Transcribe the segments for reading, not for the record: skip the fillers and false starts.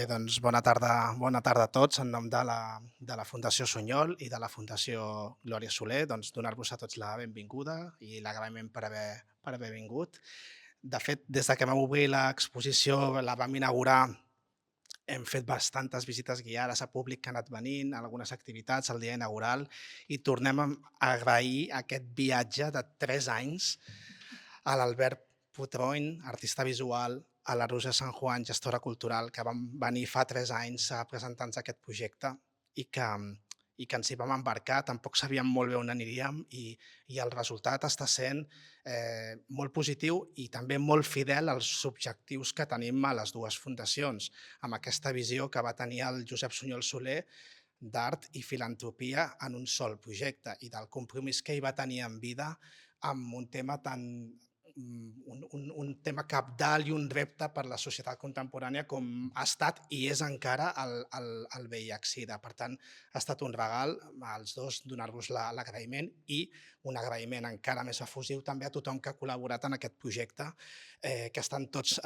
Bé, doncs bona tarda a tots. En nom de la Fundació Sunyol i de la Fundació Glòria Soler, doncs donar-vos a tots la benvinguda i l'agraïment per haver vingut. De fet, des de que vam obrir l'exposició, la vam inaugurar, hem fet bastantes visites guiades a públic que ha anat venint, algunes activitats el dia inaugural, i tornem a agrair aquest viatge de 3 anys a l'Albert Putroin, artista visual, a la Rosa San Juan, gestora cultural, que van venir fa 3 anys a presentar-nos aquest projecte i que ens hi vam embarcar. Tampoc sabíem molt bé on aniríem i el resultat està sent molt positiu i també molt fidel als objectius que tenim a les dues fundacions, amb aquesta visió que va tenir el Josep Sunyol Soler d'art i filantropia en un sol projecte i del compromís que ell va tenir en vida amb un tema un tema cabdal i un repte per la societat contemporània com ha estat i és encara el VIH-Sida. Per tant, ha estat un regal als dos donar-vos l'agraïment i un agraïment encara més efusiu també a tothom que ha col·laborat en aquest projecte, que estan tots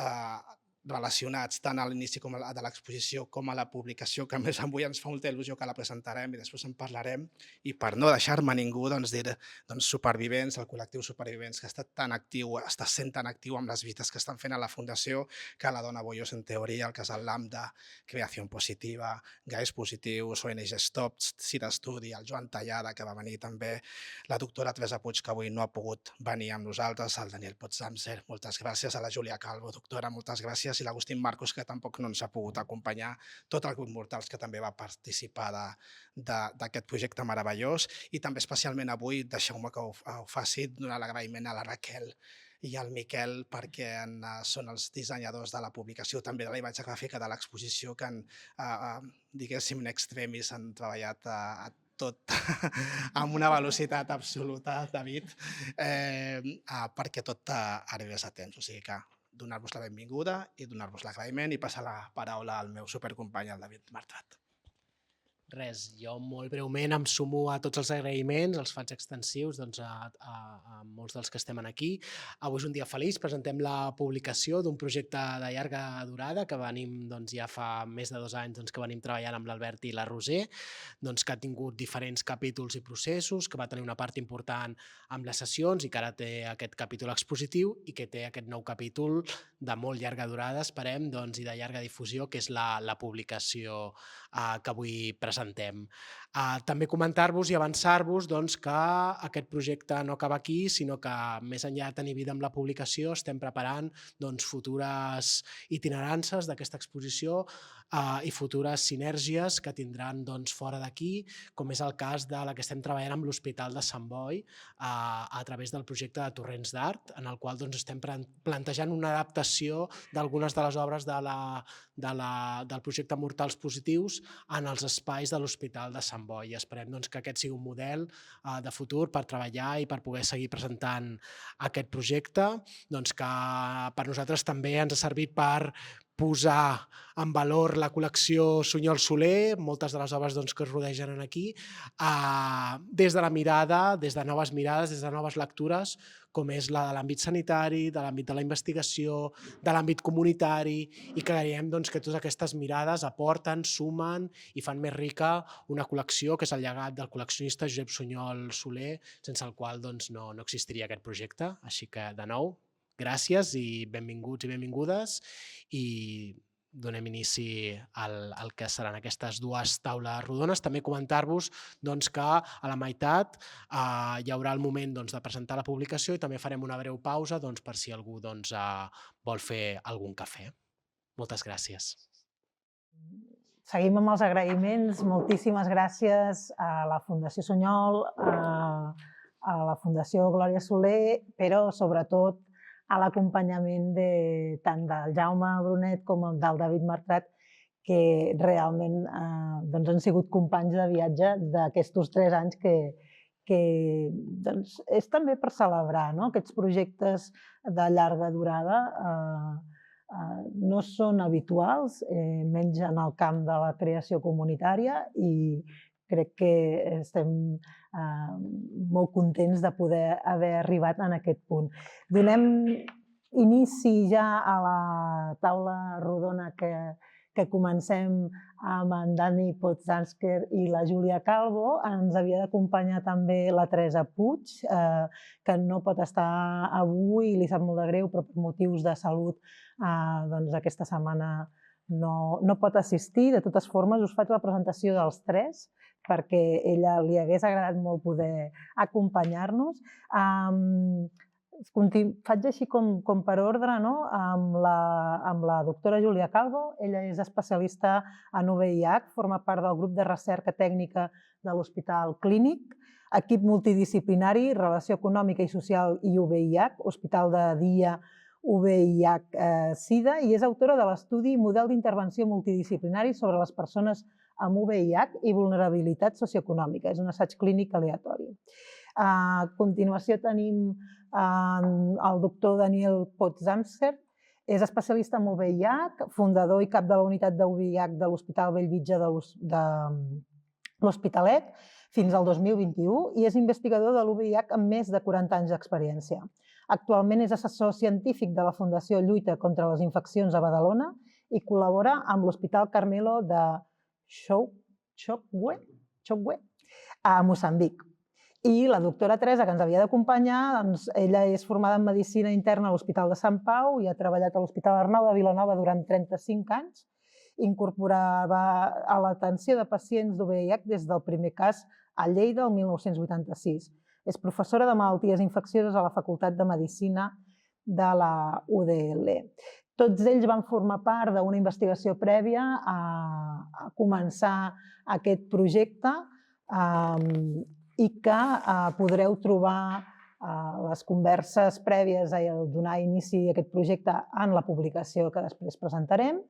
relacionats tant a l'inici de l'exposició com a la publicació, que a més avui ens fa molta il·lusió que la presentarem i després en parlarem. I per no deixar-me ningú, dir Supervivents, el col·lectiu Supervivents, que ha estat tan actiu, està sent tan actiu amb les visites que estan fent a la Fundació, que la Dona Bollos en Teoria, el Casal Lambda, Creació Positiva, Gais Positius, ONG Stop, Cira Estudi, el Joan Tallada, que va venir també, la doctora Teresa Puig, que avui no ha pogut venir amb nosaltres, el Daniel Potzamser, moltes gràcies, a la Júlia Calvo, doctora, moltes gràcies, i l'Agustín Marcos, que tampoc no ens ha pogut acompanyar, tot el grup Mortals, que també va participar d'aquest projecte meravellós, i també especialment avui, deixeu-me que ho faci, donar l'agraïment a la Raquel i al Miquel, perquè són els dissenyadors de la publicació, també de la imatge gràfica de l'exposició, que diguéssim, in extremis han treballat tot amb una velocitat absoluta, David, perquè tot arribés a temps. O sigui que donar-vos la benvinguda i donar-vos l'agraïment i passar la paraula al meu supercompany, el David Martrat. Res, jo molt breument em sumo a tots els agraïments, els faig extensius a molts dels que estem aquí. Avui és un dia feliç, presentem la publicació d'un projecte de llarga durada que venim ja fa més de 2 anys que venim treballant amb l'Albert i la Roser, que ha tingut diferents capítols i processos, que va tenir una part important amb les sessions i que ara té aquest capítol expositiu i que té aquest nou capítol de molt llarga durada, esperem, i de llarga difusió, que és la publicació que avui presentem. També comentar-vos i avançar-vos que aquest projecte no acaba aquí, sinó que més enllà de tenir vida amb la publicació estem preparant futures itinerances d'aquesta exposició i futures sinergies que tindran fora d'aquí, com és el cas de la que estem treballant amb l'Hospital de Sant Boi a través del projecte de Torrents d'Art, en el qual estem plantejant una adaptació d'algunes de les obres del projecte Mortals Positius en els espais de l'Hospital de Sant Boi. I esperem que aquest sigui un model de futur per treballar i per poder seguir presentant aquest projecte, que per nosaltres també ens ha servit per posar en valor la col·lecció Sunyol Soler, moltes de les obres que es rodegen aquí, des de la mirada, des de noves mirades, des de noves lectures, com és la de l'àmbit sanitari, de l'àmbit de la investigació, de l'àmbit comunitari, i que creiem que totes aquestes mirades aporten, sumen i fan més rica una col·lecció que és el llegat del col·leccionista Josep Sunyol Soler, sense el qual no existiria aquest projecte. Així que, de nou, gràcies i benvinguts i benvingudes, i donem inici al que seran aquestes dues taules rodones. També comentar-vos que a la meitat hi haurà el moment de presentar la publicació i també farem una breu pausa per si algú vol fer algun cafè. Moltes gràcies. Seguim amb els agraïments. Moltíssimes gràcies a la Fundació Sunyol, a la Fundació Glòria Soler, però sobretot a l'acompanyament tant del Jaume Brunet com del David Martrat, que realment han sigut companys de viatge d'aquests 3 anys que és també per celebrar aquests projectes de llarga durada. No són habituals, menys en el camp de la creació comunitària, i crec que estem molt contents de poder haver arribat en aquest punt. Donem inici ja a la taula rodona que que comencem amb en Dani Potzansker i la Júlia Calvo. Ens havia d'acompanyar també la Teresa Puig, que no pot estar avui i li sap molt de greu, però per motius de salut aquesta setmana no pot assistir. De totes formes, us faig la presentació dels tres perquè a ella li hagués agradat molt poder acompanyar-nos. Faig així com per ordre, amb la doctora Júlia Calvo. Ella és especialista en UVIH, forma part del grup de recerca tècnica de l'Hospital Clínic, equip multidisciplinari, relació econòmica i social i UVIH, Hospital de Dia UVIH-Sida, i és autora de l'estudi Model d'intervenció multidisciplinari sobre les persones amb UVIH i vulnerabilitat socioeconòmica. És un assaig clínic aleatori. A continuació tenim el doctor Daniel Potzansker, és especialista en UVIH, fundador i cap de la unitat de UVIH de l'Hospital Bellvitge de l'Hospitalet fins al 2021 i és investigador de l'UVIH amb més de 40 anys d'experiència. Actualment és assessor científic de la Fundació Lluita contra les Infeccions a Badalona i col·labora amb l'Hospital Carmelo de Chokwe, a Moçambic. I la doctora Teresa, que ens havia d'acompanyar, ella és formada en Medicina Interna a l'Hospital de Sant Pau i ha treballat a l'Hospital Arnau de Vilanova durant 35 anys. Incorporava a l'atenció de pacients d'UVIH des del primer cas a Lleida el 1986. És professora de malalties infeccioses a la Facultat de Medicina de la UDL. Tots ells van formar part d'una investigació prèvia a començar aquest projecte i que podreu trobar les converses prèvies a donar inici a aquest projecte en la publicació que després presentarem.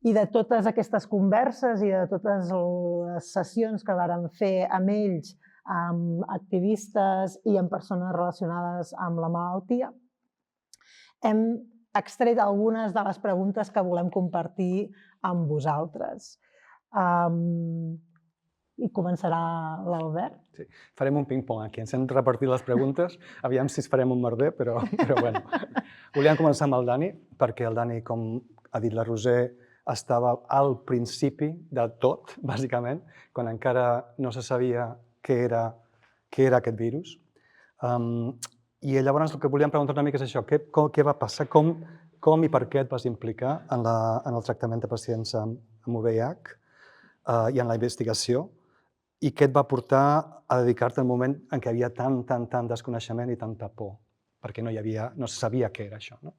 I de totes aquestes converses i de totes les sessions que vàrem fer amb ells, amb activistes i amb persones relacionades amb la malaltia, hem extret algunes de les preguntes que volem compartir amb vosaltres. I començarà l'Albert. Sí, farem un ping-pong aquí. Ens hem repartit les preguntes. Aviam si es farem un merder, però bueno. Volíem començar amb el Dani, perquè el Dani, com ha dit la Roser, estava al principi de tot, bàsicament, quan encara no se sabia què era aquest virus. I llavors el que volíem preguntar una mica és això, què va passar, com i per què et vas implicar en el tractament de pacients amb VIH i en la investigació, i què et va portar a dedicar-te al moment en què hi havia tant desconeixement i tanta por, perquè no se sabia què era això, no?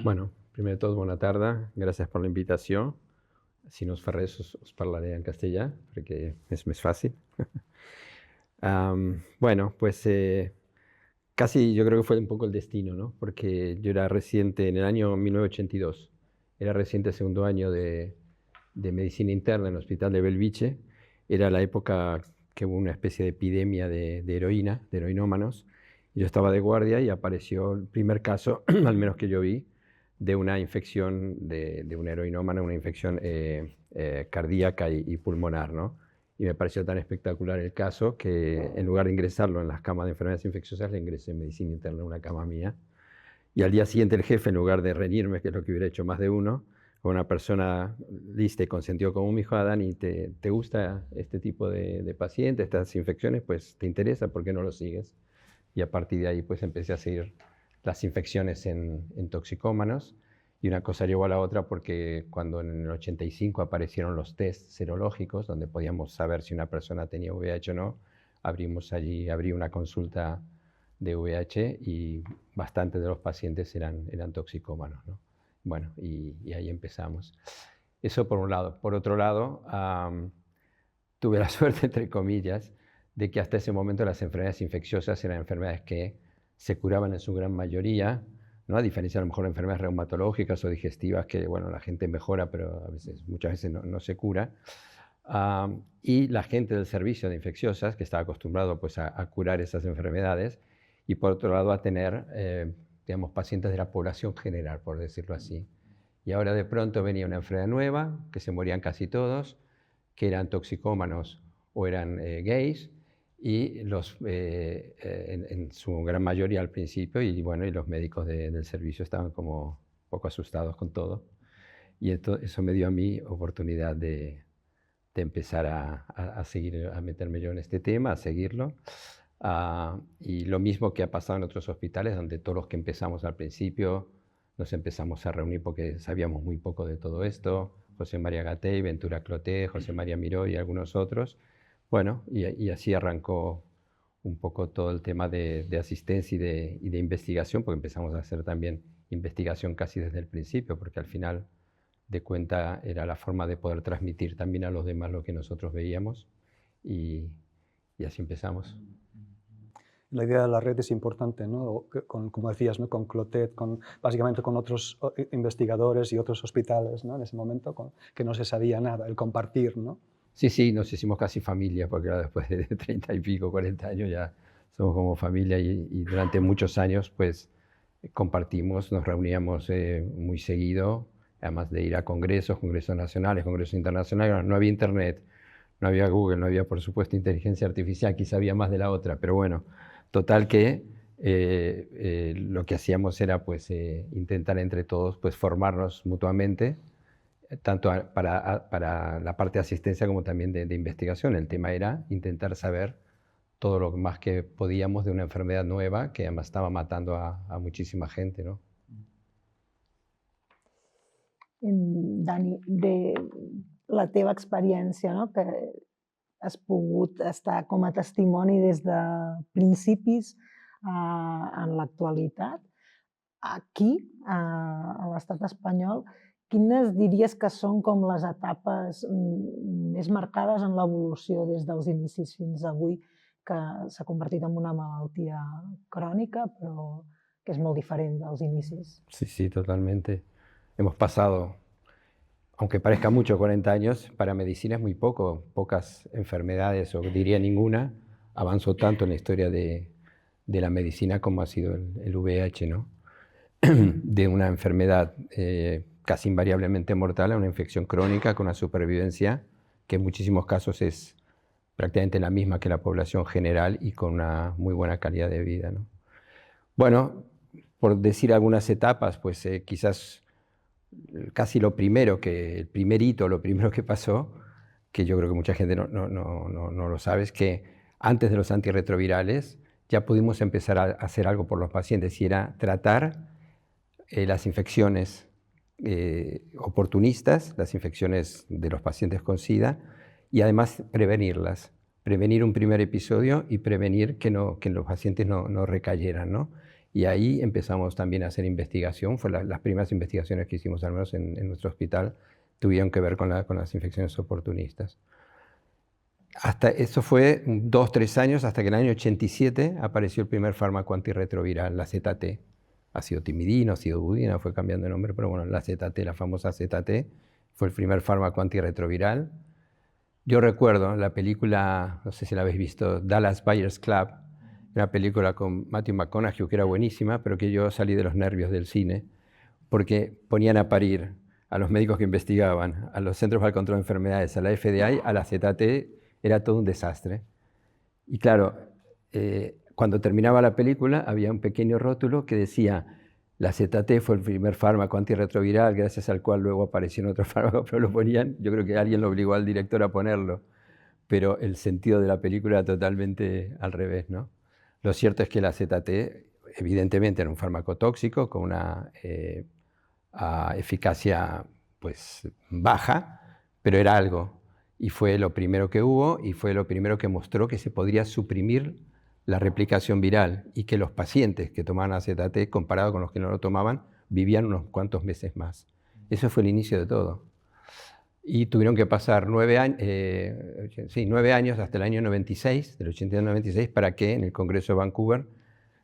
Bueno, primer de tot, bona tarda. Gràcies per la invitació. Si no us fa res, us parlaré en castellà, perquè és més fàcil. Bueno, pues casi yo creo que fue un poco el destino, ¿no? Porque yo era residente en el año 1982. Era residente segundo año de medicina interna en el hospital de Bellvitge. Era la época que hubo una especie de epidemia de heroína, de heroinómanos. Yo estaba de guardia y apareció el primer caso, al menos que yo vi, de una infección de un heroinómano, una infección cardíaca y pulmonar, ¿no? Y me pareció tan espectacular el caso que en lugar de ingresarlo en las camas de enfermedades infecciosas, le ingresé en medicina interna en una cama mía. Y al día siguiente el jefe, en lugar de reñirme, que es lo que hubiera hecho más de uno, con una persona lista y con sentido común, me dijo: Dani, ¿te gusta este tipo de pacientes, estas infecciones? Pues te interesa, ¿por qué no lo sigues? Y a partir de ahí pues empecé a seguir las infecciones en toxicómanos. Y una cosa llevó a la otra porque cuando en el 85 aparecieron los test serológicos, donde podíamos saber si una persona tenía VIH o no, abrí una consulta de VIH y bastantes de los pacientes eran toxicómanos, ¿no? Bueno, y ahí empezamos. Eso por un lado. Por otro lado, tuve la suerte, entre comillas, de que hasta ese momento las enfermedades infecciosas eran enfermedades que se curaban en su gran mayoría, ¿no? A diferencia a lo mejor de enfermedades reumatológicas o digestivas que, bueno, la gente mejora, pero muchas veces no se cura. Y la gente del servicio de infecciosas, que estaba acostumbrado pues, a curar esas enfermedades, y por otro lado a tener, digamos, pacientes de la población general, por decirlo así. Y ahora de pronto venía una enfermedad nueva, que se morían casi todos, que eran toxicómanos o eran gays, y en su gran mayoría al principio, y bueno, y los médicos del servicio estaban como un poco asustados con todo. y eso me dio a mí oportunidad de empezar a seguir, a meterme yo en este tema, a seguirlo. Y lo mismo que ha pasado en otros hospitales, donde todos los que empezamos al principio nos empezamos a reunir porque sabíamos muy poco de todo esto. José María Gatell, Ventura Clotet, José María Miró y algunos otros. Bueno, y así arrancó un poco todo el tema de asistencia y de investigación, porque empezamos a hacer también investigación casi desde el principio, porque al final de cuenta era la forma de poder transmitir también a los demás lo que nosotros veíamos, y así empezamos. La idea de la red es importante, ¿no? Como decías, ¿no? Con Clotet, básicamente con otros investigadores y otros hospitales, ¿no? En ese momento, que no se sabía nada, el compartir, ¿no? Sí, nos hicimos casi familia, porque ahora después de 30 y pico, 40 años ya somos como familia, y durante muchos años pues compartimos, nos reuníamos muy seguido, además de ir a congresos nacionales, congresos internacionales. No había internet, no había Google, no había por supuesto inteligencia artificial, quizá había más de la otra, pero bueno, total que lo que hacíamos era pues intentar entre todos pues formarnos mutuamente, tanto para la parte de asistencia como también de investigación. El tema era intentar saber todo lo más que podíamos de una enfermedad nueva que además estaba matando a muchísima gente, ¿no? Dani, de la teva experiència, no? Que has pogut estar com a testimoni des de principis en l'actualitat, aquí, a l'estat espanyol, quines diries que són com les etapes més marcades en l'evolució des dels inicis fins avui, que s'ha convertit en una malaltia crònica, però que és molt diferent dels inicis? Sí, totalmente. Hemos pasado, aunque parezca mucho, 40 años, para medicina es muy poco, pocas enfermedades, o diría ninguna, avanzó tanto en la historia de la medicina como ha sido el VIH, ¿no? De una enfermedad casi invariablemente mortal a una infección crónica con una supervivencia que en muchísimos casos es prácticamente la misma que la población general y con una muy buena calidad de vida, ¿no? Bueno, por decir algunas etapas, pues quizás casi el primer hito, lo primero que pasó, que yo creo que mucha gente no lo sabe, es que antes de los antirretrovirales ya pudimos empezar a hacer algo por los pacientes, y era tratar las infecciones oportunistas, las infecciones de los pacientes con SIDA, y además prevenirlas, prevenir un primer episodio y prevenir que los pacientes no recayeran, ¿no? Y ahí empezamos también a hacer investigación. Las primeras investigaciones que hicimos, al menos en nuestro hospital, tuvieron que ver con las infecciones oportunistas. Eso fue 2-3 años, hasta que en el año 87 apareció el primer fármaco antirretroviral, la ZT. Acidotimidina, acidobudina, fue cambiando de nombre, pero bueno, la ZT, la famosa ZT, fue el primer fármaco antirretroviral. Yo recuerdo la película, no sé si la habéis visto, Dallas Buyers Club, una película con Matthew McConaughey que era buenísima, pero que yo salí de los nervios del cine, porque ponían a parir a los médicos que investigaban, a los Centros para el Control de Enfermedades, a la FDA, a la ZT, era todo un desastre. Y claro, cuando terminaba la película había un pequeño rótulo que decía: la ZT fue el primer fármaco antirretroviral, gracias al cual luego aparecieron otros fármacos, pero lo ponían, yo creo que alguien lo obligó al director a ponerlo, pero el sentido de la película era totalmente al revés, ¿no? Lo cierto es que la ZT evidentemente era un fármaco tóxico con una eficacia pues baja, pero era algo, y fue lo primero que hubo, y fue lo primero que mostró que se podría suprimir la replicación viral, y que los pacientes que tomaban AZT, comparado con los que no lo tomaban, vivían unos cuantos meses más. Eso fue el inicio de todo. Y tuvieron que pasar 9 años hasta el año 96, del 82 al 96, para que en el Congreso de Vancouver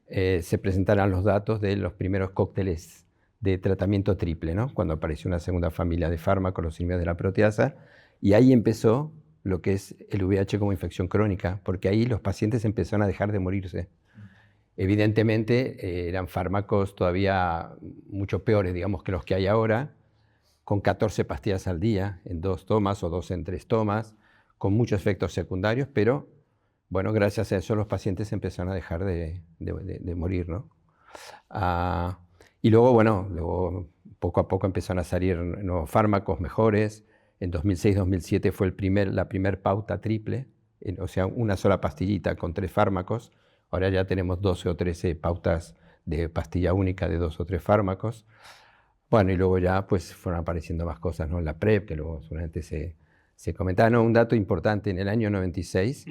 se presentaran los datos de los primeros cócteles de tratamiento triple, ¿no? Cuando apareció una segunda familia de fármacos, los inhibidores de la proteasa, y ahí empezó lo que es el VIH como infección crónica, porque ahí los pacientes empezaron a dejar de morirse. Evidentemente eran fármacos todavía mucho peores, digamos, que los que hay ahora, con 14 pastillas al día, en 2 tomas o 2 en 3 tomas, con muchos efectos secundarios, pero bueno, gracias a eso los pacientes empezaron a dejar de morir, ¿no? Y luego, bueno, poco a poco empezaron a salir nuevos fármacos mejores. En 2006-2007 fue la primer pauta triple, o sea, una sola pastillita con 3 fármacos. Ahora ya tenemos 12 o 13 pautas de pastilla única de 2 o 3 fármacos. Bueno, y luego ya pues fueron apareciendo más cosas, ¿no? La PrEP, que luego seguramente se comentaba. No, un dato importante, en el año 96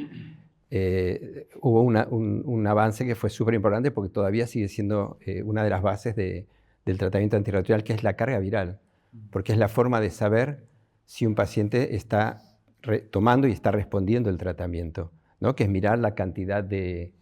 hubo un avance que fue súper importante porque todavía sigue siendo una de las bases del tratamiento antirretroviral, que es la carga viral, porque es la forma de saber si un paciente está tomando y está respondiendo el tratamiento, ¿no? Que es mirar la cantidad de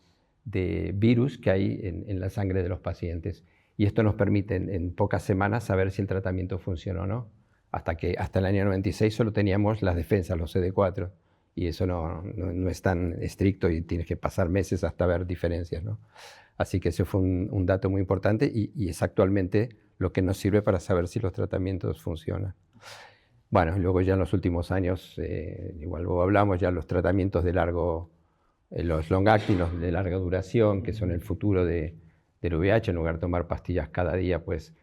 virus que hay en la sangre de los pacientes. Y esto nos permite en pocas semanas saber si el tratamiento funciona o no. Hasta el año 96 solo teníamos las defensas, los CD4, y eso no es tan estricto y tienes que pasar meses hasta ver diferencias, ¿no? Así que ese fue un dato muy importante y es actualmente lo que nos sirve para saber si los tratamientos funcionan. Bueno, luego ya en los últimos años, igual luego hablamos ya los tratamientos de los long acting, los de larga duración, que son el futuro del VIH. En lugar de tomar pastillas cada día, pues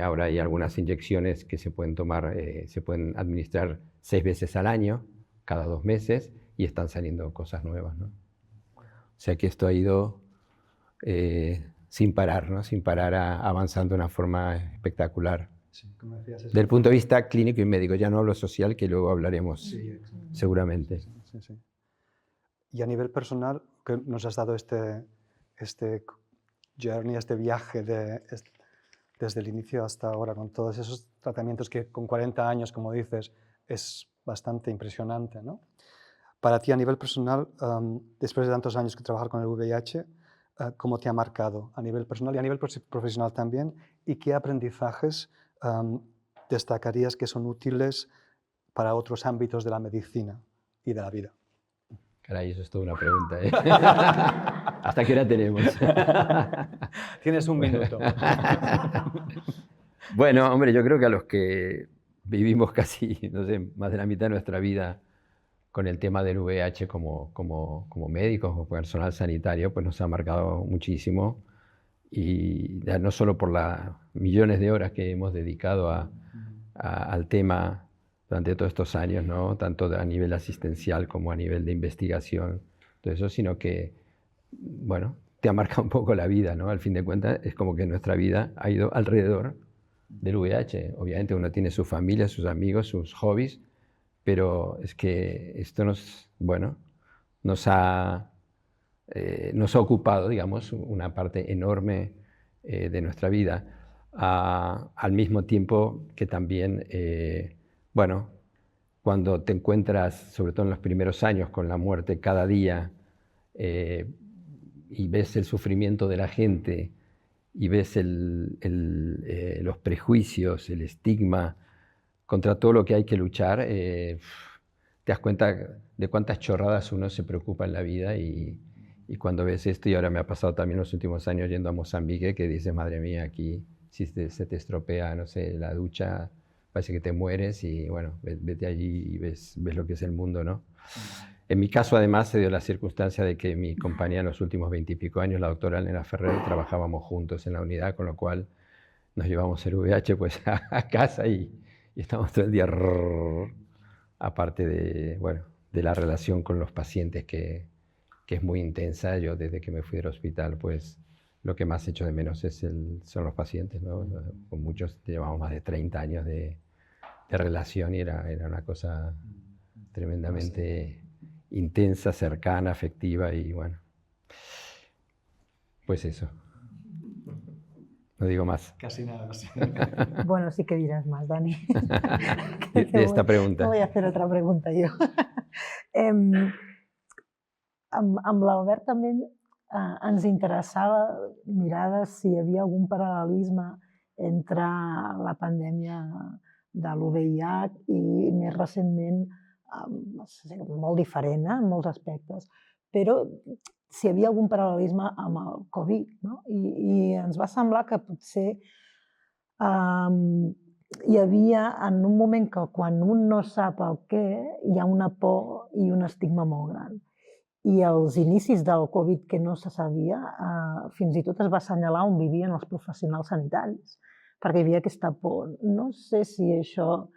ahora hay algunas inyecciones que se pueden tomar, se pueden administrar 6 veces al año, cada 2 meses, y están saliendo cosas nuevas, ¿no? O sea que esto ha ido sin parar, ¿no? Sin parar avanzando de una forma espectacular. Sí, como decías, Del punto de vista clínico y médico, ya no hablo social, que luego hablaremos seguramente. Sí, sí. Y a nivel personal, que nos has dado este journey, este viaje desde el inicio hasta ahora, con todos esos tratamientos que con 40 años, como dices, es bastante impresionante, ¿no? Para ti, a nivel personal, después de tantos años que trabajar con el VIH, ¿cómo te ha marcado a nivel personal y a nivel profesional también? ¿Y qué aprendizajes destacarías que son útiles para otros ámbitos de la medicina y de la vida? Caray, eso es toda una pregunta, ¿eh? ¿Hasta qué hora tenemos? Tienes un minuto. Bueno, hombre, yo creo que a los que vivimos casi, no sé, más de la mitad de nuestra vida con el tema del VIH como médicos o personal sanitario, pues nos ha marcado muchísimo. Y ya no solo por las millones de horas que hemos dedicado al tema durante todos estos años, ¿no? Tanto a nivel asistencial como a nivel de investigación, todo eso, sino que, bueno, te ha marcado un poco la vida, ¿no? Al fin de cuentas, es como que nuestra vida ha ido alrededor del VIH. Obviamente uno tiene su familia, sus amigos, sus hobbies, pero es que esto nos ha ocupado, digamos, una parte enorme de nuestra vida, al mismo tiempo que también, cuando te encuentras, sobre todo en los primeros años, con la muerte cada día y ves el sufrimiento de la gente y ves los prejuicios, el estigma contra todo lo que hay que luchar, te das cuenta de cuántas chorradas uno se preocupa en la vida y cuando ves esto, y ahora me ha pasado también los últimos años yendo a Mozambique, que dices, madre mía, aquí si se te estropea, no sé, la ducha, parece que te mueres y bueno, vete allí y ves lo que es el mundo, ¿no? En mi caso, además, se dio la circunstancia de que mi compañía en los últimos 20 y pico años, la doctora Elena Ferrer, trabajábamos juntos en la unidad, con lo cual nos llevamos el VIH pues a casa y estamos todo el día aparte de la relación con los pacientes que es muy intensa. Yo desde que me fui del hospital, pues lo que más echo de menos son los pacientes, ¿no? Con muchos llevamos más de 30 años de relación y era una cosa tremendamente intensa, cercana, afectiva y bueno, pues eso. No digo más. Casi nada. Sí. Bueno, sí que dirás más, Dani. de esta pregunta. Voy a hacer otra pregunta jo. Amb l'Albert també ens interessava mirar si hi havia algun paral·lelisme entre la pandèmia de l'UVIH i més recentment, molt diferent en molts aspectes, però si hi havia algun paral·lelisme amb el Covid, no? I ens va semblar que potser hi havia, en un moment que quan un no sap el què, hi ha una por i un estigma molt gran. I als inicis del Covid, que no se sabia, fins i tot es va assenyalar on vivien els professionals sanitaris, perquè hi havia aquesta por. No sé si això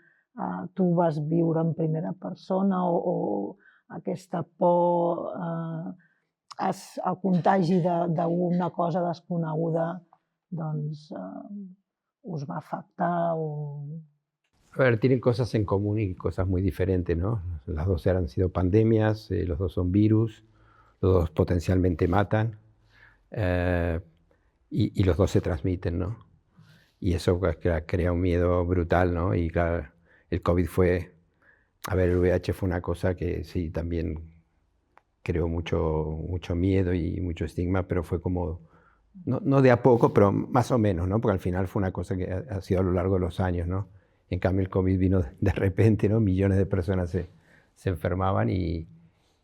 tu vas viure en primera persona o aquesta por, el contagi d'una cosa desconeguda, doncs us va afectar o... A ver, tienen cosas en común y cosas muy diferentes, ¿no? Las dos han sido pandemias, los dos son virus, los dos potencialmente matan y los dos se transmiten, ¿no? Y eso crea un miedo brutal, ¿no? Y claro, el COVID fue, a ver, el VIH fue una cosa que sí, también creó mucho miedo y mucho estigma, pero fue como, no de a poco, pero más o menos, ¿no? Porque al final fue una cosa que ha sido a lo largo de los años, ¿no? En cambio el COVID vino de repente, ¿no? Millones de personas se enfermaban y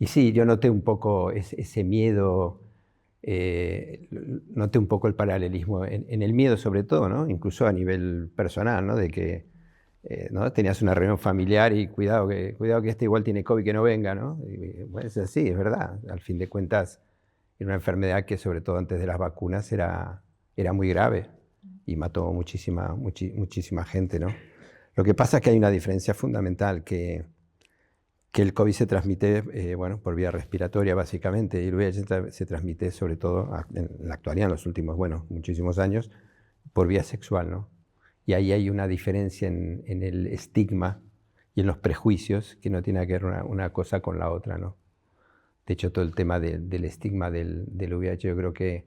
sí, yo noté un poco ese miedo, noté un poco el paralelismo en el miedo sobre todo, ¿no? Incluso a nivel personal, ¿no? De que ¿no? Tenías una reunión familiar y cuidado que este igual tiene COVID, que no venga, ¿no? Y, bueno, es así, es verdad. Al fin de cuentas, era una enfermedad que sobre todo antes de las vacunas era muy grave y mató muchísima gente, ¿no? Lo que pasa es que hay una diferencia fundamental, que el COVID se transmite bueno, por vía respiratoria básicamente, y el VIH se transmite sobre todo en la actualidad, en los últimos, bueno, muchísimos años, por vía sexual, ¿no? Y ahí hay una diferencia en el estigma y en los prejuicios que no tiene que ver una cosa con la otra, ¿no? De hecho, todo el tema del estigma del VIH yo creo que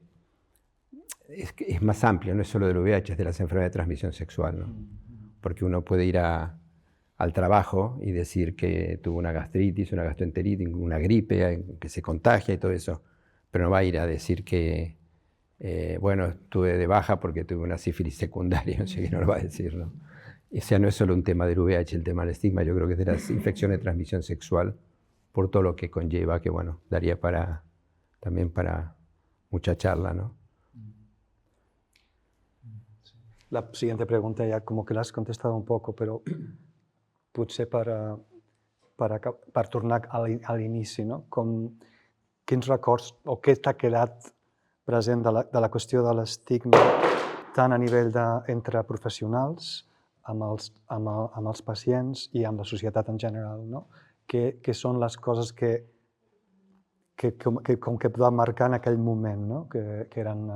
es más amplio, no es solo del VIH, es de las enfermedades de transmisión sexual, ¿no? Porque uno puede ir al trabajo y decir que tuvo una gastritis, una gastroenteritis, una gripe, que se contagia y todo eso, pero no va a ir a decir que, bueno, estuve de baja porque tuve una sífilis secundaria, no sé qué, no lo va a decir, ¿no? O sea, no es solo un tema del VIH, el tema del estigma, yo creo que es de las infecciones de transmisión sexual, por todo lo que conlleva, que bueno, daría también para mucha charla, ¿no? La siguiente pregunta ya como que l'has contestat un poco, però potser per tornar a l'inici, no? Quins records o què t'ha quedat present de la qüestió de l'estigma tant a nivell entre professionals, amb els pacients i amb la societat en general, no? Què són les coses que com que et va marcar en aquell moment, no? Que eren...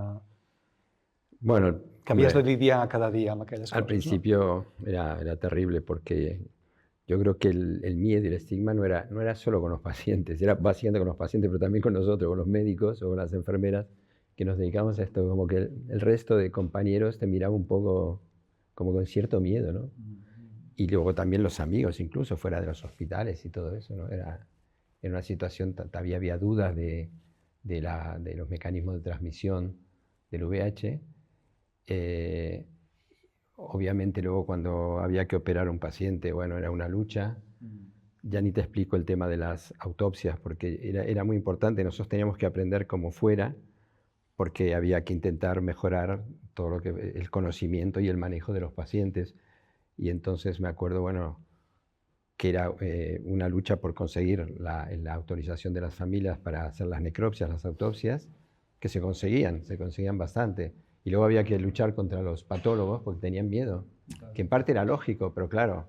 Bueno, que havies de lidiar cada día amb aquelles coses. Al principio, ¿no? Era terrible porque yo creo que el miedo y el estigma no era solo con los pacientes, era básicamente con los pacientes, pero también con nosotros, con los médicos o con las enfermeras que nos dedicamos a esto, como que el resto de compañeros te miraba un poco como con cierto miedo, ¿no? Y luego también los amigos, incluso fuera de los hospitales y todo eso, ¿no? Era una situación, todavía había dudas de los mecanismos de transmisión del VIH. Obviamente luego cuando había que operar a un paciente, bueno, era una lucha. Ya ni te explico el tema de las autopsias, porque era muy importante. Nosotros teníamos que aprender como fuera, porque había que intentar mejorar todo lo que el conocimiento y el manejo de los pacientes. Y entonces me acuerdo, bueno, que era una lucha por conseguir la autorización de las familias para hacer las necropsias, las autopsias, que se conseguían bastante. Y luego había que luchar contra los patólogos porque tenían miedo, que en parte era lógico, pero claro,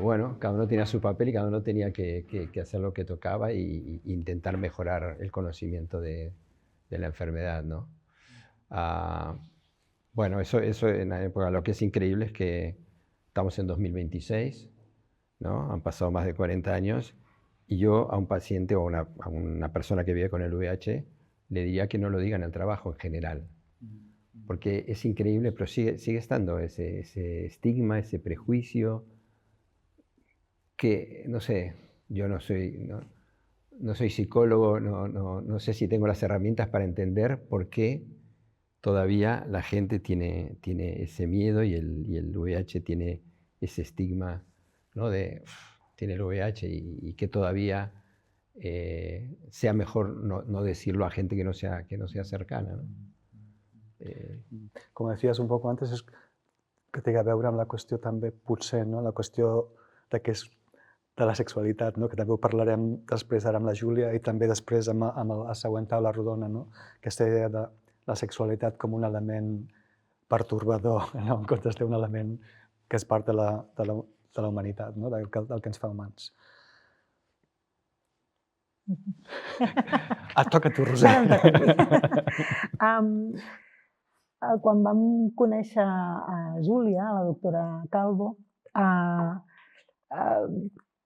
bueno, cada uno tenía su papel y cada uno tenía que hacer lo que tocaba e intentar mejorar el conocimiento de la enfermedad, ¿no? Bueno, eso en la época, lo que es increíble es que estamos en 2026, ¿no? Han pasado más de 40 años y yo a un paciente o a una persona que vive con el VIH le diría que no lo diga en el trabajo en general. Porque es increíble, pero sigue estando ese estigma, ese prejuicio, que, no sé, yo no soy psicólogo, no sé si tengo las herramientas para entender por qué todavía la gente tiene ese miedo y el VIH tiene ese estigma, ¿no? Tiene el VIH y que todavía sea mejor no decirlo a gente que no sea cercana, ¿no? Com deies un poc antes, és que té a veure amb la qüestió també, potser, no? La qüestió de la sexualitat, no? Que també ho parlarem després ara amb la Júlia i també després amb la següent taula rodona, no? Aquesta idea de la sexualitat com un element pertorbador, en comptes d'un element que és part de la humanitat, no? del que ens fa humans. Et toca a tu, Roser. Ara em toca a mi. Quan vam conèixer a Júlia, la doctora Calvo,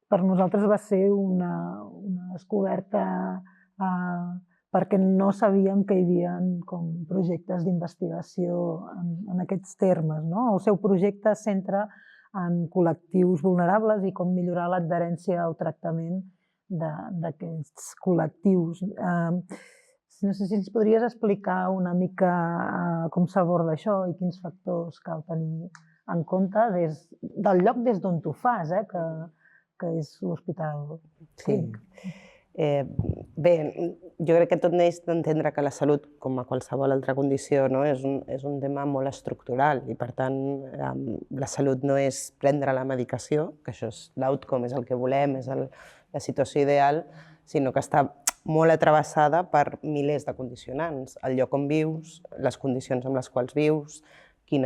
per nosaltres va ser una descoberta perquè no sabíem que hi havia com projectes d'investigació en aquests termes. No? El seu projecte es centra en col·lectius vulnerables i com millorar l'adherència al tractament d'aquests col·lectius. No sé si ens podries explicar una mica com s'aborda això i quins factors cal tenir en compte del lloc des d'on tu fas, que és l'Hospital Clínic. Bé, jo crec que tot neix d'entendre que la salut, com a qualsevol altra condició, és un tema molt estructural i, per tant, la salut no és prendre la medicació, que això és l'outcome, és el que volem, és la situació ideal, sinó que està molt atravessada per milers de condicionants. El lloc on vius, les condicions amb les quals vius, quin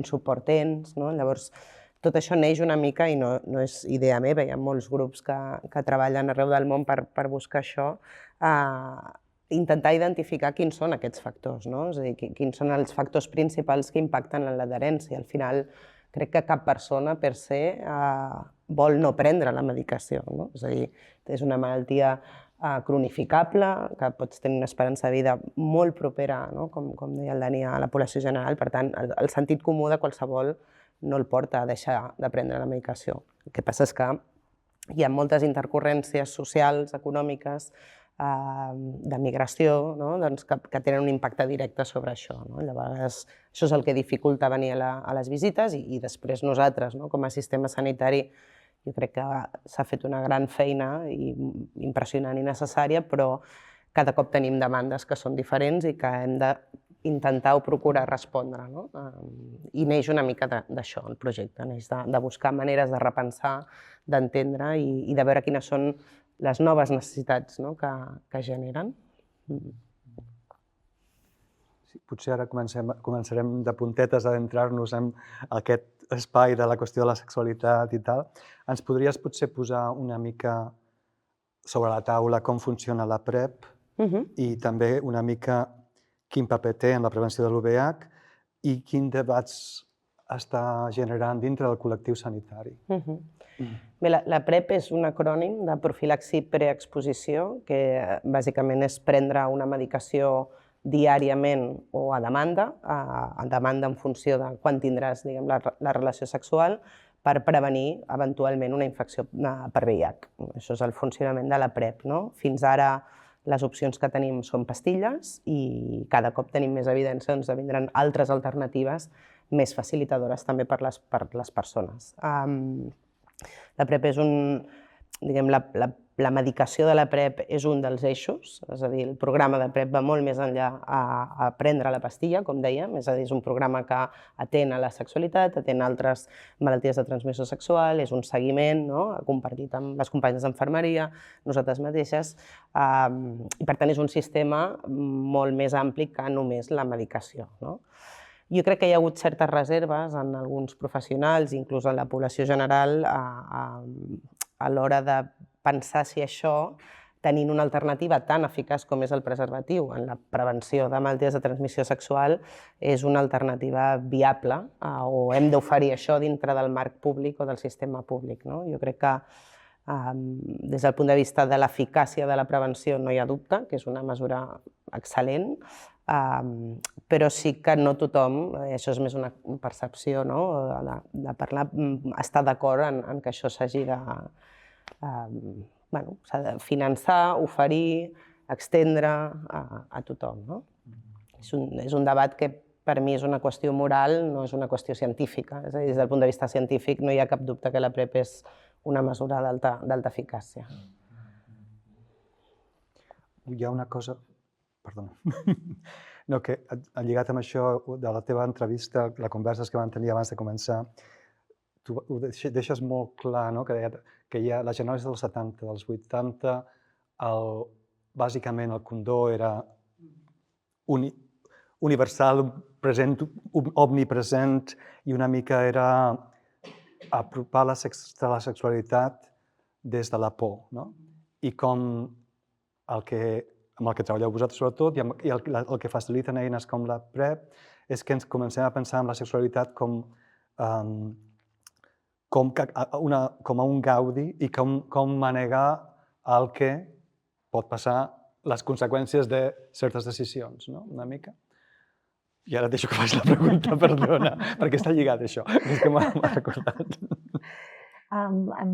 suport tens. Llavors, tot això neix una mica, i no és idea meva, hi ha molts grups que treballen arreu del món per buscar això, intentar identificar quins són aquests factors, és a dir, quins són els factors principals que impacten en l'adherència. Al final, crec que cap persona per se vol no prendre la medicació. És a dir, és una malaltia cronificable, que pots tenir una esperança de vida molt propera, com deia el Dani, a la població general. Per tant, el sentit comú de qualsevol no el porta a deixar de prendre la medicació. El que passa és que hi ha moltes intercorrències socials, econòmiques, de migració, que tenen un impacte directe sobre això. Llavors, això és el que dificulta venir a les visites i després nosaltres, com a sistema sanitari, jo crec que s'ha fet una gran feina impressionant i necessària, però cada cop tenim demandes que són diferents i que hem d'intentar o procurar respondre. I neix una mica d'això, el projecte, neix de buscar maneres de repensar, d'entendre i de veure quines són les noves necessitats que generen. Potser ara començarem de puntetes a adentrar-nos en aquest espai de la qüestió de la sexualitat i tal. Ens podries potser posar una mica sobre la taula com funciona la PrEP i també una mica quin paper té en la prevenció de l'UVH i quins debats està generant dintre del col·lectiu sanitari. Bé, la PrEP és un acrònim de profilaxi preexposició, que bàsicament és prendre una medicació diàriament o a demanda en funció de quan tindràs la relació sexual, per prevenir eventualment una infecció per VIH. Això és el funcionament de la PrEP. Fins ara les opcions que tenim són pastilles i cada cop tenim més evidència que vindran altres alternatives més facilitadores també per les persones. La PrEP és la medicació de la PrEP és un dels eixos, és a dir, el programa de PrEP va molt més enllà a prendre la pastilla, com dèiem, és a dir, és un programa que atén a la sexualitat, atén a altres malalties de transmissió sexual, és un seguiment compartit amb les companyes d'infermeria, nosaltres mateixes, i per tant és un sistema molt més ampli que només la medicació. Jo crec que hi ha hagut certes reserves en alguns professionals, inclús en la població general, a l'hora de pensar si això, tenint una alternativa tan eficaç com és el preservatiu en la prevenció de malalties de transmissió sexual, és una alternativa viable o hem d'oferir això dintre del marc públic o del sistema públic. Jo crec que des del punt de vista de l'eficàcia de la prevenció no hi ha dubte, que és una mesura excel·lent, però sí que no tothom, això és més una percepció de parlar, està d'acord en que això s'hagi de finançar, oferir, extendre a tothom. És un debat que per mi és una qüestió moral, no és una qüestió científica. És a dir, des del punt de vista científic no hi ha cap dubte que la PrEP és una mesura d'alta eficàcia. Hi ha una cosa... Perdona. No, que lligat amb això de la teva entrevista, les converses que vam tenir abans de començar, tu ho deixes molt clar, que hi ha la generació dels 70, dels 80, bàsicament el condó era universal, present, omnipresent, i una mica era apropar la sexualitat des de la por, no? I com amb el que treballeu vosaltres sobretot, i el que faciliten eines com la PrEP, és que ens comencem a pensar en la sexualitat com a un gaudi i com manegar el que pot passar, les conseqüències de certes decisions, no? Una mica. I ara et deixo que faci la pregunta, perdona, perquè està lligat això, és que m'ha recordat. En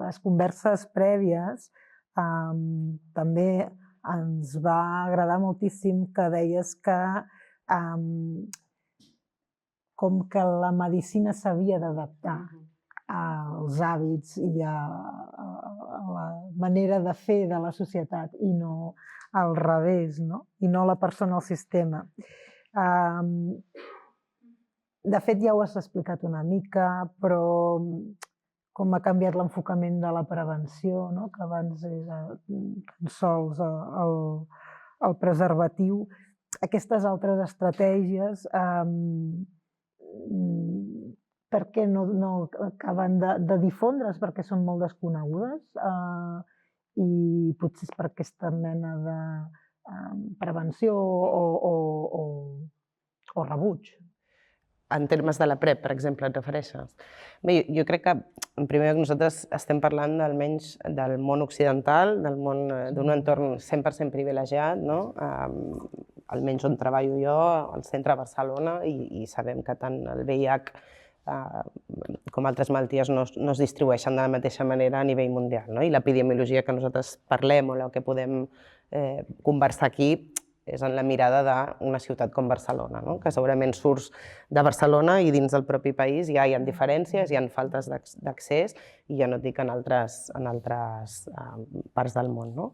les converses prèvies també ens va agradar moltíssim que deies que com que la medicina s'havia d'adaptar als hàbits i a la manera de fer de la societat i no al revés, no? I no la persona al sistema. De fet, ja ho has explicat una mica, però com ha canviat l'enfocament de la prevenció, no? Que abans era tan sols el preservatiu. Aquestes altres estratègies, per què no acaben de difondre's? Perquè són molt desconegudes i potser és per aquesta mena de prevenció o rebuig. En termes de la PrEP, per exemple, et refereixes? Bé, jo crec que, en primer lloc, nosaltres estem parlant almenys del món occidental, d'un entorn 100% privilegiat, no? Almenys on treballo jo, al centre de Barcelona, i sabem que tant el VIH com altres malalties no es distribueixen de la mateixa manera a nivell mundial, no? I l'epidemiologia que nosaltres parlem o la que podem conversar aquí és en la mirada d'una ciutat com Barcelona, no? Que segurament surts de Barcelona i dins del propi país ja hi ha diferències, hi ha faltes d'accés i ja no et dic en altres parts del món, no?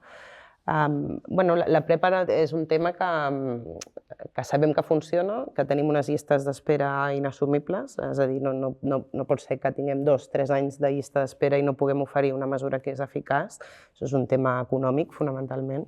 La PrEP és un tema que sabem que funciona, que tenim unes llistes d'espera inassumibles, és a dir, no pot ser que tinguem 2-3 anys de llista d'espera i no puguem oferir una mesura que és eficaç. Això és un tema econòmic, fonamentalment.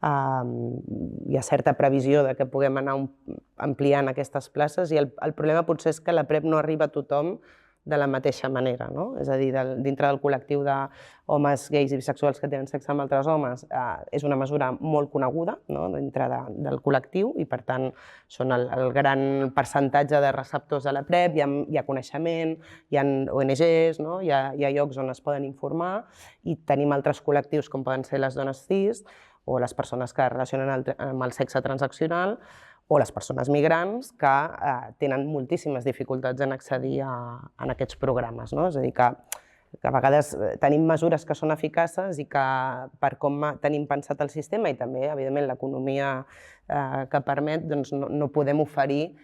Hi ha certa previsió de que puguem anar ampliant aquestes places i el problema potser és que la PrEP no arriba a tothom de la mateixa manera, no? És a dir, dintre del col·lectiu d'homes gais i bisexuals que tenen sexe amb altres homes, és una mesura molt coneguda dintre del col·lectiu i, per tant, són el gran percentatge de receptors de la PrEP, hi ha coneixement, hi ha ONGs, hi ha llocs on es poden informar i tenim altres col·lectius com poden ser les dones cis o les persones que es relacionen amb el sexe transaccional o les persones migrants que tenen moltíssimes dificultats en accedir a aquests programes. És a dir, que a vegades tenim mesures que són eficaces i que per com tenim pensat el sistema i també, evidentment, l'economia que permet, no podem oferir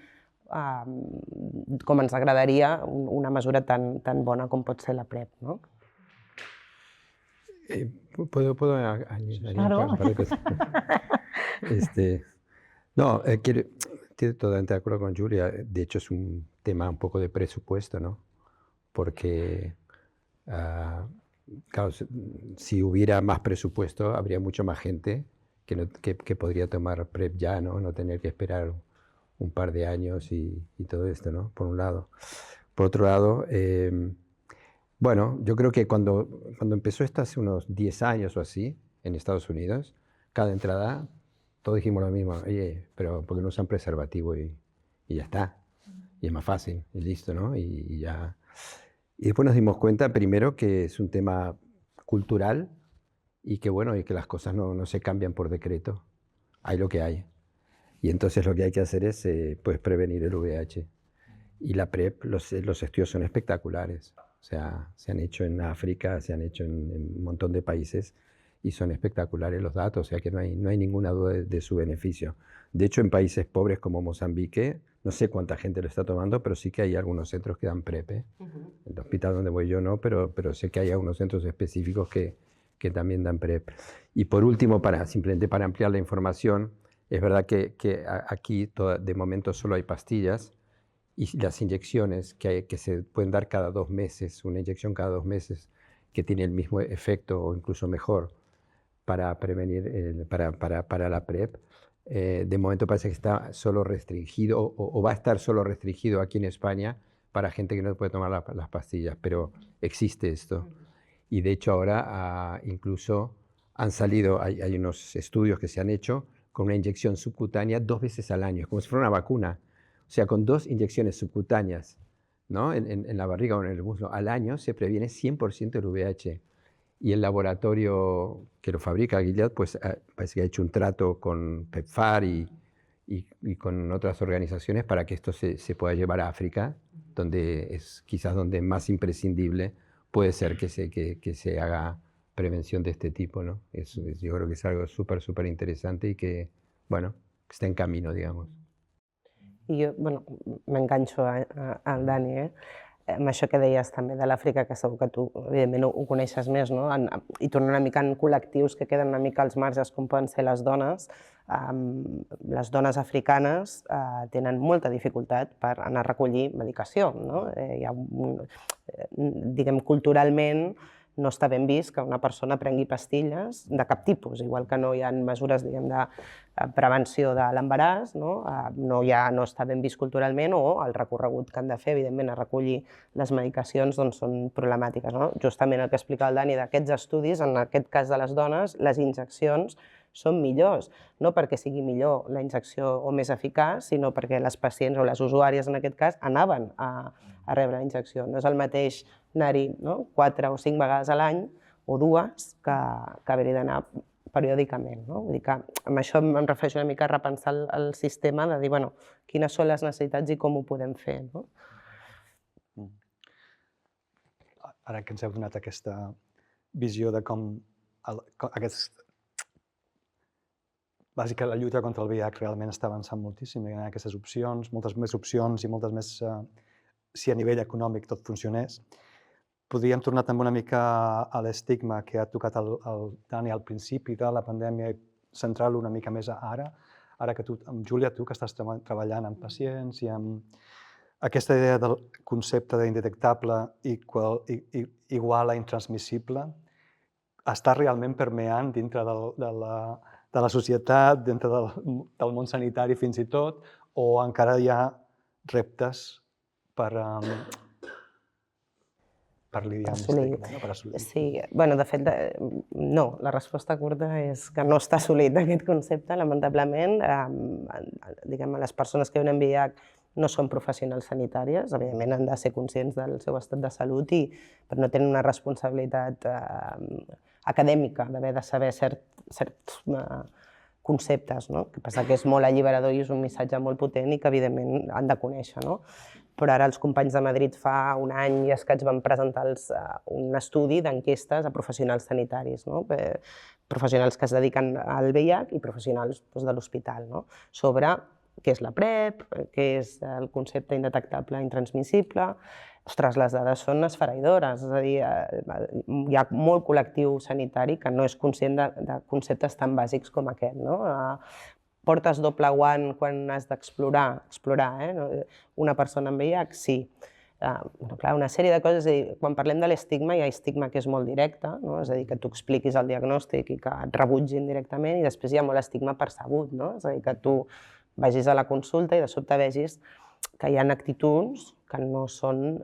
com ens agradaria una mesura tan bona com pot ser la PrEP. ¿Puedo añadir Claro. un par de cosas? No, estoy totalmente de acuerdo con Julia. De hecho, es un tema un poco de presupuesto, ¿no? Porque, claro, si hubiera más presupuesto, habría mucho más gente que podría tomar PrEP ya, ¿no? No tener que esperar un par de años y todo esto, ¿no? Por un lado. Por otro lado, bueno, yo creo que cuando empezó esto hace unos 10 años o así, en Estados Unidos, cada entrada, todos dijimos lo mismo, oye, pero ¿por qué no usan preservativo? Y ya está. Y es más fácil, y listo, ¿no? Y ya. Y después nos dimos cuenta, primero, que es un tema cultural y que, bueno, y que las cosas no se cambian por decreto. Hay lo que hay. Y entonces lo que hay que hacer es pues prevenir el VIH. Y la PrEP, los estudios son espectaculares. O sea, se han hecho en África, se han hecho en un montón de países y son espectaculares los datos, o sea que no hay ninguna duda de su beneficio. De hecho, en países pobres como Mozambique, no sé cuánta gente lo está tomando, pero sí que hay algunos centros que dan PrEP. El hospital donde voy yo no, pero sé que hay algunos centros específicos que también dan PrEP. Y por último, simplemente para ampliar la información, es verdad que aquí de momento solo hay pastillas y las inyecciones que se pueden dar cada 2 meses, una inyección cada 2 meses que tiene el mismo efecto o incluso mejor para prevenir, para la PrEP, De momento parece que está solo restringido o va a estar solo restringido aquí en España para gente que no puede tomar las pastillas, pero existe esto. Y de hecho ahora incluso han salido, hay unos estudios que se han hecho con una inyección subcutánea 2 veces al año, como si fuera una vacuna. O sea, con 2 inyecciones subcutáneas, ¿no? en la barriga o en el muslo al año se previene 100% el VIH. Y el laboratorio que lo fabrica, Gilead, pues parece que ha hecho un trato con PEPFAR y con otras organizaciones para que esto se pueda llevar a África, donde es quizás donde más imprescindible puede ser que se haga prevención de este tipo, ¿no? Yo creo que es algo súper interesante y que, bueno, está en camino, digamos. I jo, bueno, m'enganxo al Dani, amb això que deies també de l'Àfrica, que segur que tu, evidentment, ho coneixes més, no? I tornant una mica en col·lectius que queden una mica als marges, com poden ser les dones africanes tenen molta dificultat per anar a recollir medicació, no? Hi ha, diguem, culturalment, no està ben vist que una persona prengui pastilles de cap tipus, igual que no hi ha mesures, diguem, de prevenció de l'embaràs, no està ben vist culturalment, o el recorregut que han de fer, evidentment, a recollir les medicacions doncs, són problemàtiques. Justament el que explicava el Dani d'aquests estudis, en aquest cas de les dones, les injeccions són millors, no perquè sigui millor la injecció o més eficaç, sinó perquè les pacients o les usuàries, en aquest cas, anaven a rebre la injecció. No és el mateix anar-hi 4 o 5 vegades a l'any o 2 que haver-hi d'anar periòdicament. Vull dir que amb això em refereixo una mica a repensar el sistema, de dir quines són les necessitats i com ho podem fer. Ara que ens heu donat aquesta visió de com bàsicament la lluita contra el VIH realment està avançant moltíssim, hi ha aquestes opcions, moltes més opcions i moltes més, si a nivell econòmic tot funcionés. Podríem tornar també una mica a l'estigma que ha tocat el Dani al principi de la pandèmia i centrar-lo una mica més ara que tu, amb Júlia, tu que estàs treballant amb pacients i amb aquesta idea del concepte d'indetectable igual a intransmissible, està realment permeant dintre de la societat, dintre del món sanitari fins i tot, o encara hi ha reptes per lidiar amb l'estigma, per assolir? Sí, de fet, no. La resposta curta és que no està assolit aquest concepte, lamentablement. Diguem, les persones que venen VIH no són professionals sanitàries, evidentment han de ser conscients del seu estat de salut, però no tenen una responsabilitat acadèmica d'haver de saber certs conceptes. El que passa que és molt alliberador i és un missatge molt potent i que evidentment han de conèixer. Però ara els companys de Madrid fa un any i escaig van presentar un estudi d'enquestes a professionals sanitaris, professionals que es dediquen al VIH i professionals de l'hospital, sobre què és la PrEP, què és el concepte indetectable intransmissible. Ostres, les dades són esfereïdores, és a dir, hi ha molt col·lectiu sanitari que no és conscient de conceptes tan bàsics com aquest. Portes doble guant quan has d'explorar una persona amb VIH? Sí. Una sèrie de coses, quan parlem de l'estigma, hi ha estigma que és molt directe, és a dir, que tu expliquis el diagnòstic i que et rebutgin directament, i després hi ha molt estigma percebut, és a dir, que tu vagis a la consulta i de sobte vegis que hi ha actituds que no són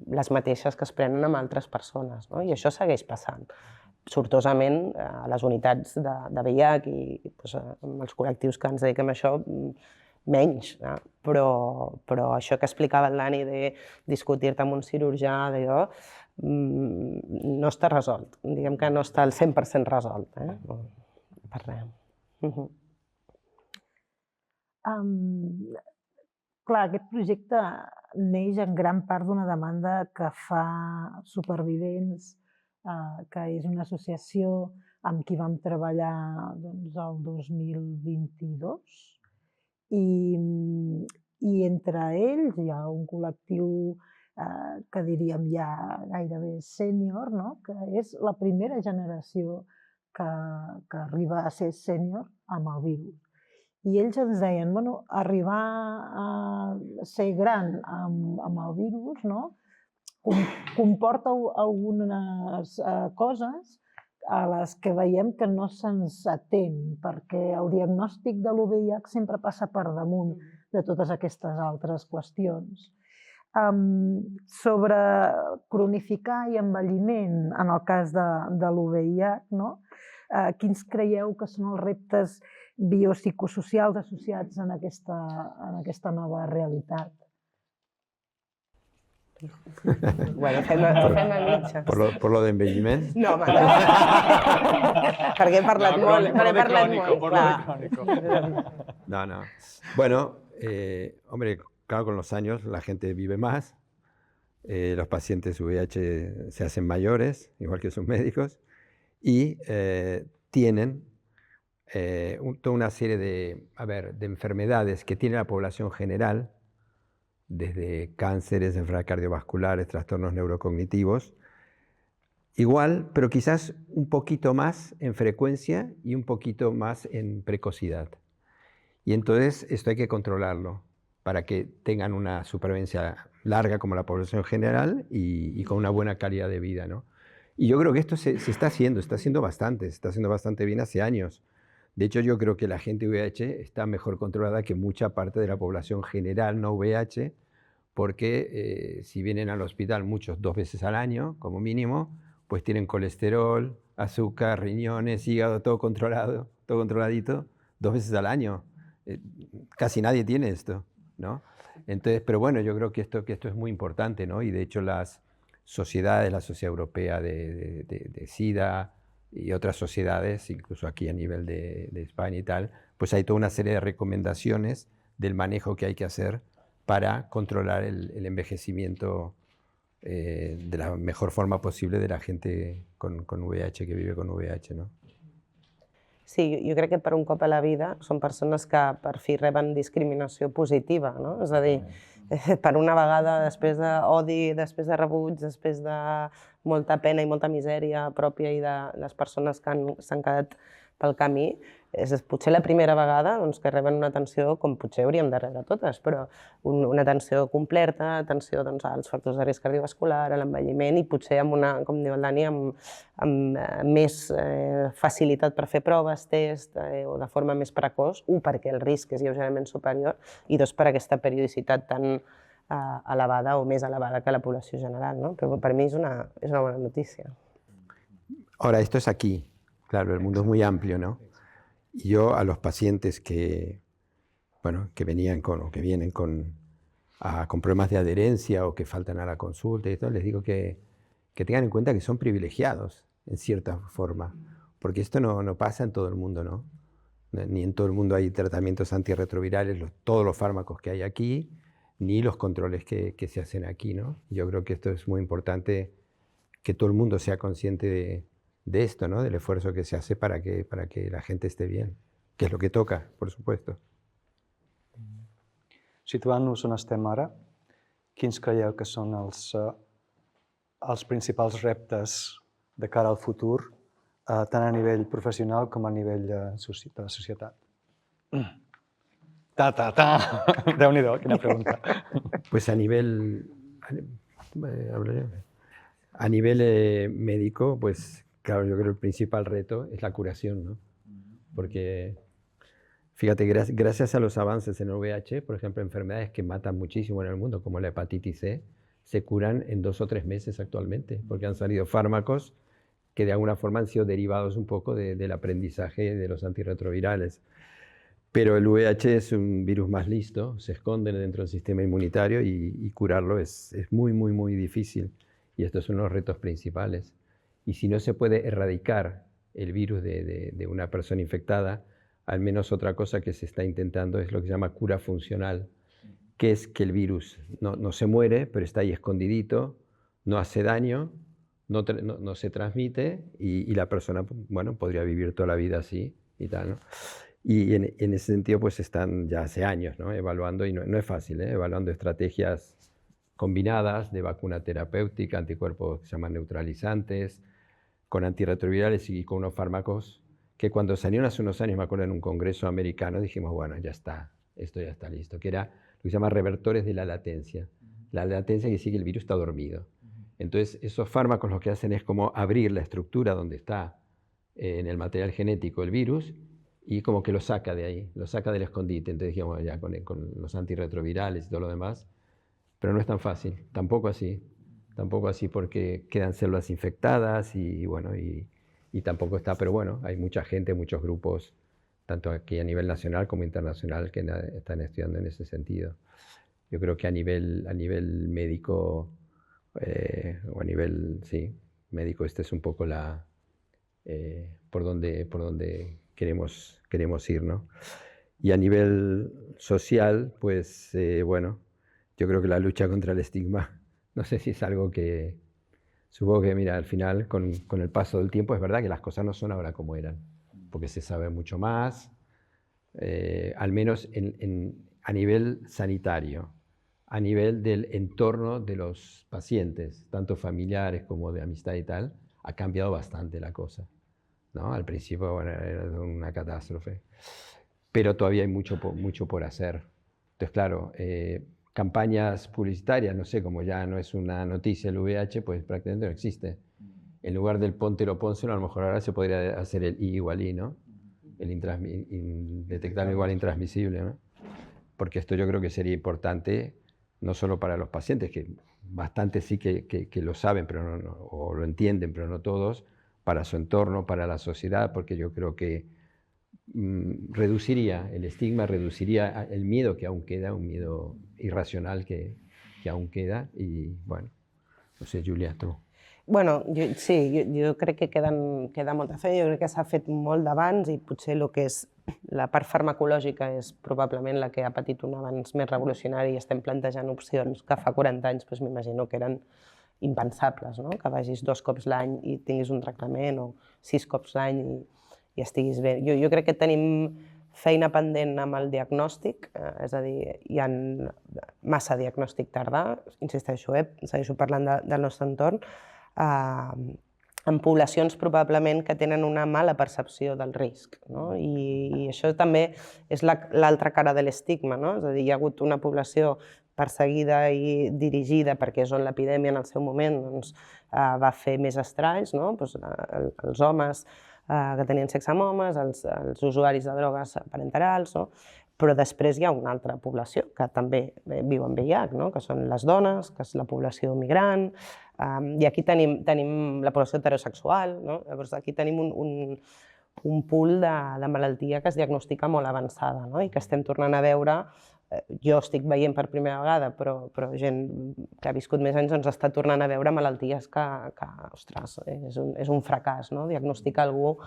les mateixes que es prenen amb altres persones, i això segueix passant. Sortosament, a les unitats de VIH i amb els col·lectius que ens dediquem a això, menys, però això que explicava el Dani de discutir-te amb un cirurgià, no està resolt, diguem que no està al 100% resolt, per res. Clar, aquest projecte neix en gran part d'una demanda que fa Supervivents, que és una associació amb qui vam treballar el 2022, i entre ells hi ha un col·lectiu que diríem ja gairebé sènior, que és la primera generació que arriba a ser sènior amb el virus. I ells ens deien, arribar a ser gran amb el virus comporta algunes coses a les que veiem que no se'ns atén, perquè el diagnòstic de l'UVIH sempre passa per damunt de totes aquestes altres qüestions. Sobre cronificar i envelliment, en el cas de l'UVIH, no? Quins creieu que són els reptes biopsicosocials associats en aquesta nova realitat? Bueno, fem a mitja. Por lo de embelliment? No, home, no. Perquè he parlat molt, clar. No. Bueno, hombre, claro, con los años la gente vive más, los pacientes VIH se hacen mayores, igual que sus médicos, y tienen toda una serie de enfermedades que tiene la población general, desde cánceres, enfermedades cardiovasculares, trastornos neurocognitivos, igual, pero quizás un poquito más en frecuencia y un poquito más en precocidad. Y entonces esto hay que controlarlo para que tengan una supervivencia larga como la población general y con una buena calidad de vida, ¿no? Y yo creo que esto se está haciendo bastante bien hace años. De hecho, yo creo que la gente VIH está mejor controlada que mucha parte de la población general no VIH, porque si vienen al hospital muchos 2 veces al año, como mínimo, pues tienen colesterol, azúcar, riñones, hígado, todo controlado, todo controladito, 2 veces al año. Casi nadie tiene esto, ¿no? Entonces, pero bueno, yo creo que esto es muy importante, ¿no? Y de hecho las sociedades, la Sociedad Europea de SIDA y otras sociedades, incluso aquí a nivel de España y tal, pues hay toda una serie de recomendaciones del manejo que hay que hacer para controlar el envejecimiento de la mejor forma possible de la gente con VIH, que vive con VIH, no? Sí, jo crec que per un cop a la vida són persones que per fi reben discriminació positiva, no? És a dir, per una vegada, després d'odi, després de rebuig, després de molta pena i molta misèria pròpia i de les persones que s'han quedat pel camí, és potser la primera vegada que reben una atenció com potser hauríem de rebre totes, però una atenció completa, atenció als factors de risc cardiovascular, a l'envelliment i potser amb una, com diu el Dani, amb més facilitat per fer proves, test o de forma més precoç, perquè el risc és lleugerament superior i dos, per aquesta periodicitat tan elevada o més elevada que la població general, ¿no? Però per mi és una bona notícia. Ahora, esto es aquí. Claro, el mundo es muy amplio, ¿no? Y yo a los pacientes que venían o que vienen con problemas de adherencia o que faltan a la consulta y todo, les digo que tengan en cuenta que son privilegiados, en cierta forma, porque esto no pasa en todo el mundo, ¿no? Ni en todo el mundo hay tratamientos antirretrovirales, todos los fármacos que hay aquí, ni los controles que se hacen aquí, ¿no? Yo creo que esto es muy importante, que todo el mundo sea consciente de esto, ¿no? Del esfuerzo que se hace para que la gente esté bien, que es lo que toca, por supuesto. Situant-nos on estem ara, quins creieu que són els principals reptes de cara al futur, tant a nivell professional com a nivell de la societat? Déu-n'hi-do, quina pregunta. Pues a nivel médico, pues claro, yo creo que el principal reto es la curación, ¿no? Porque, fíjate, gracias a los avances en el VIH, por ejemplo, enfermedades que matan muchísimo en el mundo, como la hepatitis C, se curan en 2 o 3 meses actualmente, porque han salido fármacos que de alguna forma han sido derivados un poco del aprendizaje de los antirretrovirales. Pero el VIH es un virus más listo, se esconde dentro del sistema inmunitario y curarlo es muy, muy, muy difícil. Y estos son los retos principales. Y si no se puede erradicar el virus de una persona infectada, al menos otra cosa que se está intentando es lo que se llama cura funcional, que es que el virus no se muere, pero está ahí escondidito, no hace daño, no se transmite y la persona, bueno, podría vivir toda la vida así y tal, ¿no? Y en ese sentido pues están ya hace años, ¿no? Evaluando, y no es fácil, evaluando estrategias combinadas de vacuna terapéutica, anticuerpos que se llaman neutralizantes, con antirretrovirales y con unos fármacos que cuando salieron hace unos años, me acuerdo en un congreso americano, dijimos, bueno, ya está, esto ya está listo, que era lo que se llama revertores de la latencia. La latencia quiere decir que el virus está dormido. Entonces, esos fármacos lo que hacen es como abrir la estructura donde está en el material genético el virus y como que lo saca de ahí, lo saca del escondite. Entonces dijimos, ya con los antirretrovirales y todo lo demás, pero no es tan fácil, tampoco así porque quedan células infectadas y bueno, y tampoco está, pero bueno, hay mucha gente, muchos grupos, tanto aquí a nivel nacional como internacional, que están estudiando en ese sentido. Yo creo que a nivel médico, o a nivel, sí, médico, esta es un poco por donde queremos ir, ¿no? Y a nivel social, pues, bueno, yo creo que la lucha contra el estigma, no sé si es algo que, supongo que, mira, al final, con el paso del tiempo, es verdad que las cosas no son ahora como eran, porque se sabe mucho más, al menos a nivel sanitario, a nivel del entorno de los pacientes, tanto familiares como de amistad y tal, ha cambiado bastante la cosa, ¿no? Al principio, bueno, era una catástrofe, pero todavía hay mucho por hacer. Entonces, claro, campañas publicitarias, no sé, como ya no es una noticia el VIH, pues prácticamente no existe. En lugar del póntelo, pónselo, a lo mejor ahora se podría hacer el I igual I, ¿no? El detectar igual intransmisible, ¿no? Porque esto yo creo que sería importante, no solo para los pacientes, que bastante sí que lo saben pero o lo entienden, pero no todos, para su entorno, para la sociedad, porque yo creo que reduciría el estigma, reduciría el miedo que aún queda, un miedo irracional que aún queda. Y bueno, no sé, Julia, tu. Bueno, jo crec que queda molta feina, jo crec que s'ha fet molt d'abans i potser el que és la part farmacològica és probablement la que ha patit un avanç més revolucionari i estem plantejant opcions que fa 40 anys doncs m'imagino que eren impensables, no? Que vagis 2 cops l'any i tinguis un tractament o 6 cops l'any i estiguis bé. Jo crec que tenim feina pendent amb el diagnòstic, és a dir, hi ha massa diagnòstic tardà, insisteixo, segueixo parlant del nostre entorn, en poblacions probablement que tenen una mala percepció del risc, no? I això també és l'altra cara de l'estigma, no? És a dir, hi ha hagut una població perseguida i dirigida perquè és on l'epidèmia en el seu moment va fer més estralls, no? Els homes que tenien sexe amb homes, els usuaris de drogues parenterals, no? Però després hi ha una altra població que també viu amb VIH, no? Que són les dones, que és la població migrant, i aquí tenim la població heterosexual, no? Llavors aquí tenim un pool de malaltia que es diagnostica molt avançada, no? I que estem tornant a veure, jo estic veient per primera vegada, però gent que ha viscut més anys està tornant a veure malalties que ostres, és un fracàs, no? Diagnosticar algú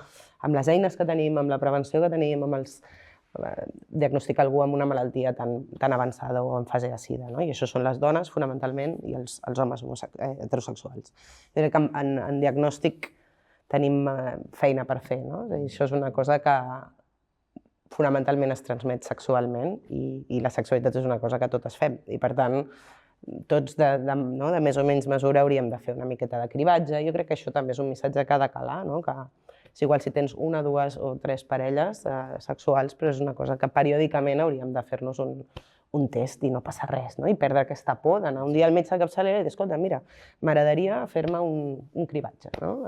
amb les eines que tenim, amb la prevenció que tenim, diagnosticar algú amb una malaltia tan avançada o en fase de sida, no? I això són les dones, fonamentalment, i els homes heterosexuals. Jo crec que en diagnòstic tenim feina per fer, no? Això és una cosa que fonamentalment es transmet sexualment i la sexualitat és una cosa que totes fem. I per tant, tots de més o menys mesura hauríem de fer una miqueta de cribatge. Jo crec que això també és un missatge que ha de calar, no? Que és igual si tens una, dues o tres parelles sexuals, però és una cosa que periòdicament hauríem de fer-nos un test i no passa res, no? I perdre aquesta por d'anar un dia al metge de capçalera i dir, escolta, mira, m'agradaria fer-me un cribatge, no?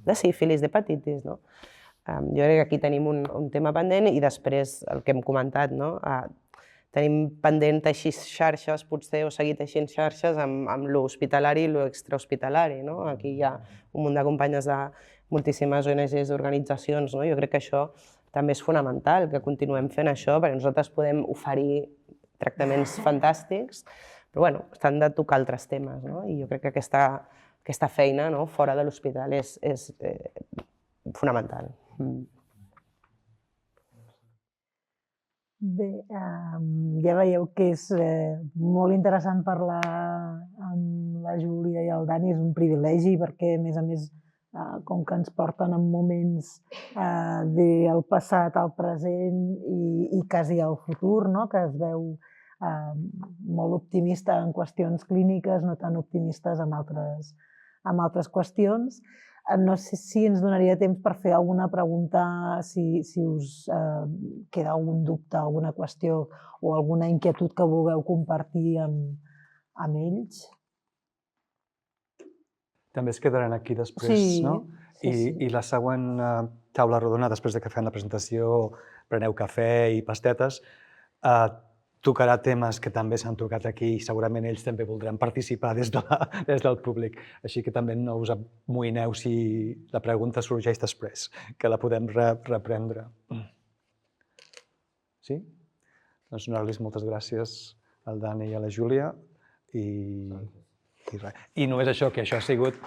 De sífilis, d'hepatitis, no? Jo crec que aquí tenim un tema pendent i després el que hem comentat, no? Tenim pendent teixir xarxes, potser, o seguir teixint xarxes amb l'hospitalari i l'extrahospitalari, no? Aquí hi ha un munt de companyes de moltíssimes ONGs, organitzacions, no? Jo crec que això també és fonamental, que continuem fent això, perquè nosaltres podem oferir tractaments fantàstics, però bueno, estan de tocar altres temes, no? I jo crec que aquesta feina fora de l'hospital és fonamental. Bé, ja veieu que és molt interessant parlar amb la Júlia i el Dani, és un privilegi perquè, a més, com que ens porten en moments del passat al present i quasi al futur, que es veu molt optimista en qüestions clíniques, no tan optimistes en altres qüestions. No sé si ens donaria temps per fer alguna pregunta, si us queda algun dubte, alguna qüestió o alguna inquietud que vulgueu compartir amb ells. També es quedaran aquí després, no? I la següent taula rodona, després de que fem la presentació, preneu cafè i pastetes, tocarà temes que també s'han tocat aquí i segurament ells també voldran participar des del públic. Així que també no us amoïneu si la pregunta sorgeix després, que la podem reprendre. Sí? Doncs donar-los moltes gràcies al Dani i a la Júlia i res. I només això, que això ha sigut...